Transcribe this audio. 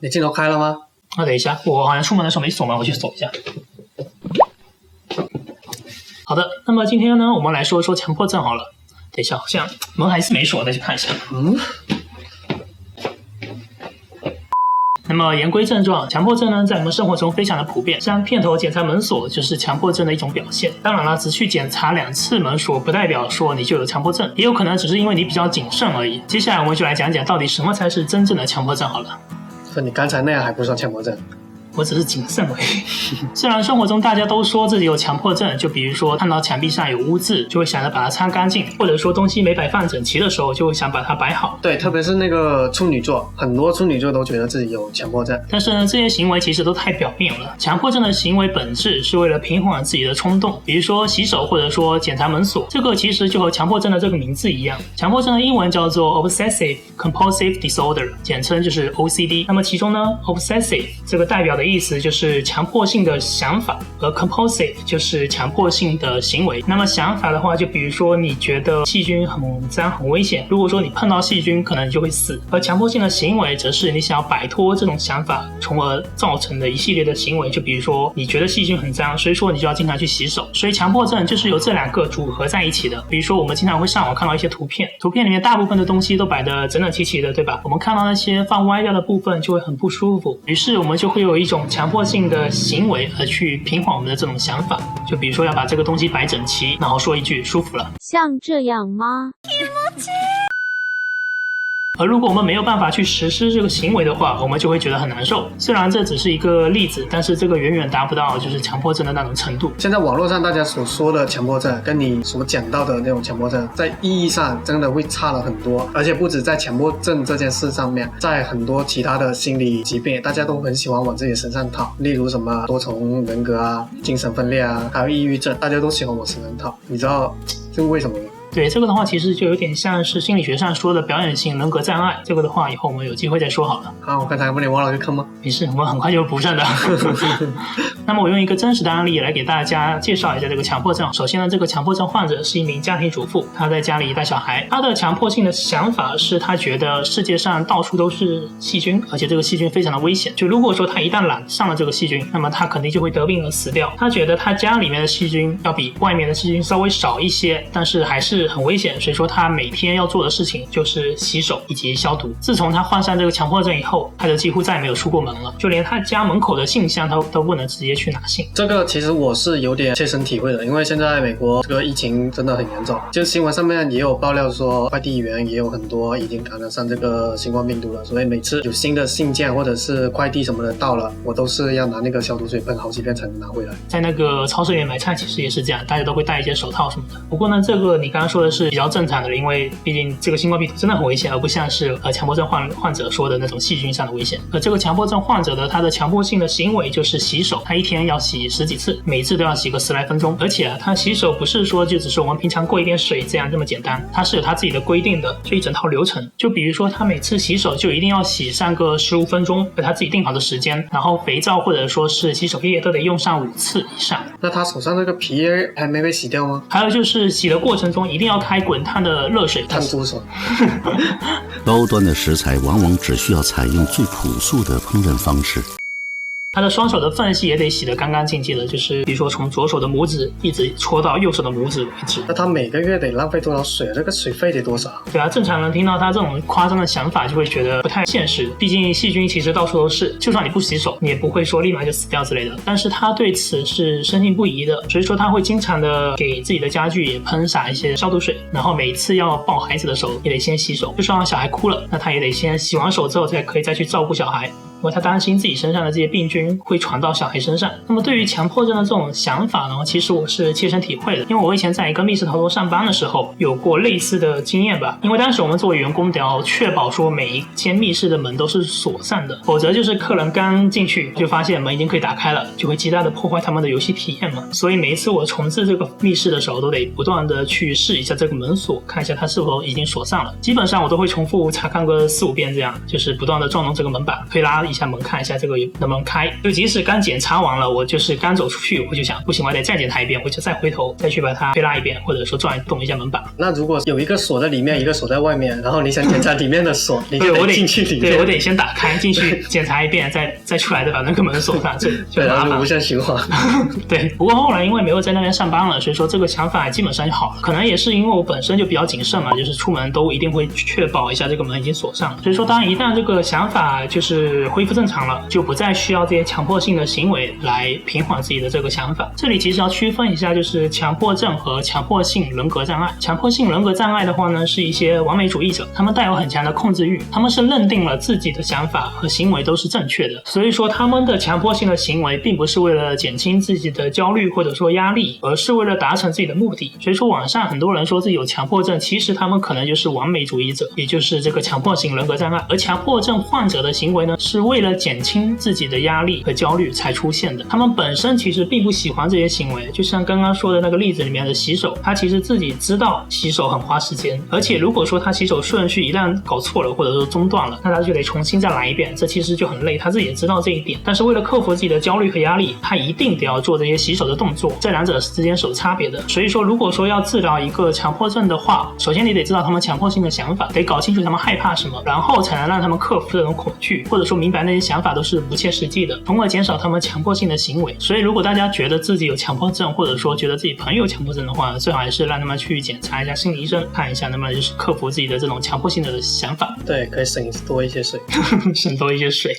你镜头开了吗？等一下，我好像出门的时候没锁门，我去锁一下。好的，那么今天呢，我们来说一说强迫症好了。等一下，好像门还是没锁，再去看一下。那么言归正传，强迫症呢，在我们生活中非常的普遍。像片头检查门锁就是强迫症的一种表现。当然了，只去检查2次门锁，不代表说你就有强迫症，也有可能只是因为你比较谨慎而已。接下来我们就来讲讲到底什么才是真正的强迫症好了。你刚才那样还不算强迫症。我只是谨慎而已。虽然生活中大家都说自己有强迫症，就比如说看到墙壁上有污渍就会想着把它擦干净，或者说东西没摆放整齐的时候就会想把它摆好。对，特别是那个处女座，很多处女座都觉得自己有强迫症。但是呢，这些行为其实都太表面了。强迫症的行为本质是为了平衡自己的冲动，比如说洗手或者说检查门锁，这个其实就和强迫症的这个名字一样。强迫症的英文叫做 Obsessive Compulsive Disorder， 简称就是 OCD。那么其中呢 Obsessive 这个代表的意思就是强迫性的想法，而 compulsive 就是强迫性的行为。那么想法的话，就比如说你觉得细菌很脏很危险，如果说你碰到细菌可能你就会死。而强迫性的行为则是你想要摆脱这种想法从而造成的一系列的行为，就比如说你觉得细菌很脏，所以说你就要经常去洗手。所以强迫症就是由这2个组合在一起的。比如说我们经常会上网看到一些图片里面大部分的东西都摆得整整齐齐的，对吧？我们看到那些放歪掉的部分就会很不舒服，于是我们就会有一种强迫性的行为而去平缓我们的这种想法，就比如说要把这个东西摆整齐，然后说一句舒服了。像这样吗？而如果我们没有办法去实施这个行为的话，我们就会觉得很难受。虽然这只是一个例子，但是这个远远达不到就是强迫症的那种程度。现在网络上大家所说的强迫症跟你所讲到的那种强迫症在意义上真的会差了很多，而且不止在强迫症这件事上面，在很多其他的心理疾病大家都很喜欢往自己身上套，例如什么多重人格啊、精神分裂啊，还有抑郁症，大家都喜欢往身上套。你知道这是为什么吗？对，这个的话其实就有点像是心理学上说的表演性人格障碍，这个的话以后我们有机会再说好了。我刚才不你挖了个坑吗？没事，我们很快就补上的。那么我用一个真实的案例来给大家介绍一下这个强迫症。首先呢，这个强迫症患者是一名家庭主妇，她在家里带小孩。她的强迫性的想法是她觉得世界上到处都是细菌，而且这个细菌非常的危险，就如果说她一旦染上了这个细菌，那么她肯定就会得病而死掉。她觉得她家里面的细菌要比外面的细菌稍微少一些，但是还是很危险，所以说她每天要做的事情就是洗手以及消毒。自从她患上这个强迫症以后，她就几乎再也没有出过门了，就连她家门口的信箱都不能直接去拿信。这个其实我是有点切身体会的，因为现在美国这个疫情真的很严重，就新闻上面也有爆料说快递员也有很多已经感染上这个新冠病毒了，所以每次有新的信件或者是快递什么的到了，我都是要拿那个消毒水喷好几遍才能拿回来。在那个超市里面买菜其实也是这样，大家都会戴一些手套什么的。不过呢，这个你刚刚说的是比较正常的，因为毕竟这个新冠病毒真的很危险，而不像是强迫症患者说的那种细菌上的危险。而这个强迫症患者的他的强迫性的行为就是洗手，他一天要洗10几次，每次都要洗个10来分钟。而且他洗手不是说就只是我们平常过一遍水这样这么简单，他是有他自己的规定的，就一整套流程。就比如说他每次洗手就一定要洗上个15分钟，有他自己定好的时间，然后肥皂或者说是洗手液都得用上5次以上。那他手上这个皮还没被洗掉吗？还有就是洗的过程中一定要开滚烫的热水烫猪手。高端的食材往往只需要采用最朴素的烹饪方式。他的双手的缝隙也得洗得干干净净的，就是比如说从左手的拇指一直戳到右手的拇指为止。那他每个月得浪费多少水？这个水费得多少？对啊，正常人听到他这种夸张的想法就会觉得不太现实，毕竟细菌其实到处都是，就算你不洗手你也不会说立马就死掉之类的。但是他对此是深信不疑的，所以说他会经常的给自己的家具也喷洒一些消毒水，然后每次要抱孩子的时候也得先洗手，就算小孩哭了，那他也得先洗完手之后才可以再去照顾小孩，因为他担心自己身上的这些病菌会传到小孩身上。那么对于强迫症的这种想法呢，其实我是切身体会的，因为我以前在一个密室逃脱上班的时候有过类似的经验吧。因为当时我们作为员工得要确保说每一间密室的门都是锁上的，否则就是客人刚进去就发现门已经可以打开了，就会极大的破坏他们的游戏体验嘛。所以每一次我重置这个密室的时候都得不断的去试一下这个门锁，看一下它是否已经锁上了。基本上我都会重复查看个4-5遍，这样就是不断的撞动这个门板，推拉一下门，看一下这个能不能开。就即使刚检查完了，我就是刚走出去，我就想不行，我得再检查一遍，我就再回头再去把它推拉一遍，或者说动一下门把。那如果有一个锁在里面，一个锁在外面，然后你想检查里面的锁，你就得进去里面。对，我得先打开进去检查一遍，再出来的把那个门锁上，这就麻烦。无限循环。对，不过后来因为没有在那边上班了，所以说这个想法基本上就好了。可能也是因为我本身就比较谨慎嘛，就是出门都一定会确保一下这个门已经锁上了。所以说，当然一旦这个想法就是恢复正常了，就不再需要这些强迫性的行为来平缓自己的这个想法。这里其实要区分一下，就是强迫症和强迫性人格障碍。强迫性人格障碍的话呢，是一些完美主义者，他们带有很强的控制欲，他们是认定了自己的想法和行为都是正确的，所以说他们的强迫性的行为并不是为了减轻自己的焦虑或者说压力，而是为了达成自己的目的。所以说网上很多人说自己有强迫症，其实他们可能就是完美主义者，也就是这个强迫性人格障碍。而强迫症患者的行为呢，是为了减轻自己的压力和焦虑才出现的，他们本身其实并不喜欢这些行为。就像刚刚说的那个例子里面的洗手，他其实自己知道洗手很花时间，而且如果说他洗手顺序一旦搞错了或者说中断了，那他就得重新再来一遍，这其实就很累，他自己也知道这一点，但是为了克服自己的焦虑和压力，他一定得要做这些洗手的动作，这两者之间是有差别的。所以说如果说要治疗一个强迫症的话，首先你得知道他们强迫性的想法，得搞清楚他们害怕什么，然后才能让他们克服这种恐惧，或者说明白那些想法都是不切实际的，从而减少他们强迫性的行为。所以如果大家觉得自己有强迫症，或者说觉得自己朋友有强迫症的话，最好还是让他们去检查一下心理医生，看一下能不能就是克服自己的这种强迫性的想法。对，可以省多一些水。省多一些水。